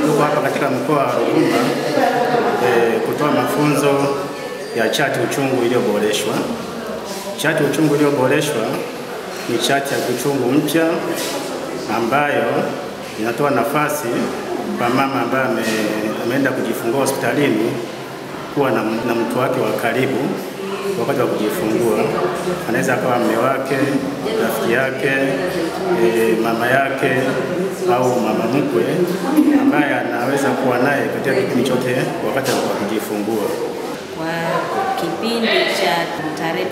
tuko hapa katika mkoa wa Ruvuma kutoa mafunzo ya chati uchungu iliyoboreshwa. Chati uchungu iliyoboreshwa ni chati ya uchungu mpya ambayo inatoa nafasi kwa mama ambaye ameenda kujifungua hospitalini kuwa na mtu wake wa karibu wakati wa kujifungua. Anaweza kuwa mume wake, rafiki yake, mama yake au mama mkwe ambaye anaweza kuwa naye katika kipindi chote wakati wa kujifungua. Kwa kipindi cha tarehe 17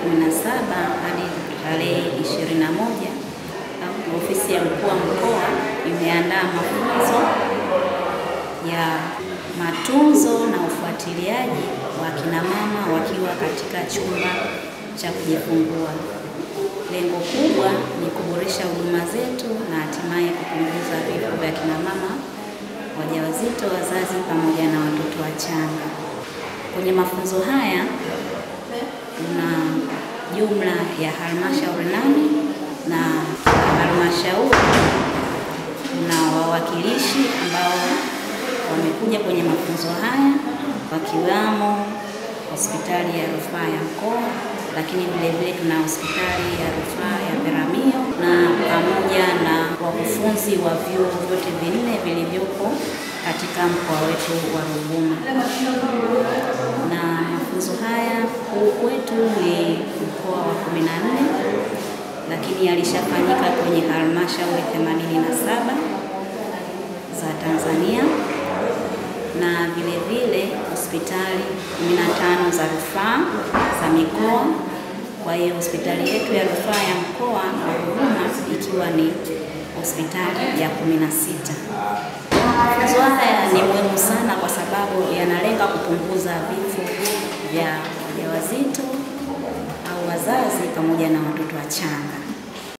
hadi tarehe 21, ofisi ya mkuu wa mkoa imeandaa mafunzo ya matunzo na ufuatiliaji wa kina mama wakiwa katika chumba cha kujifungua. Lengo kubwa ni kuboresha huduma zetu na hatimaye kupunguza vifo vya kina mama wajawazito, wazazi pamoja na watoto wachanga. Kwenye mafunzo haya tuna jumla ya halmashauri 8 na halmashauri na wawakilishi ambao wamekuja kwenye mafunzo haya, wakiwamo hospitali ya rufaa ya mkoa, lakini vile tuna hospitali ya rufaa ya Peramiho na pamoja na wakufunzi wa vyuo vyote 4 vilivyopo katika mkoa wetu wa Ruvuma. Na mafunzo haya kwetu ni mkoa wa 14, lakini yalishafanyika kwenye halmashauri 87 za Tanzania na vile hospitali 15 za rufaa za mikoa. Kwa hiyo hospitali yetu ya rufaa ya mkoa wa Ruvuma ikiwa ni hospitali ya 16. Mafunzo haya ni muhimu sana kwa sababu yanalenga kupunguza vifo vya wajawazito au wazazi pamoja na watoto wachanga.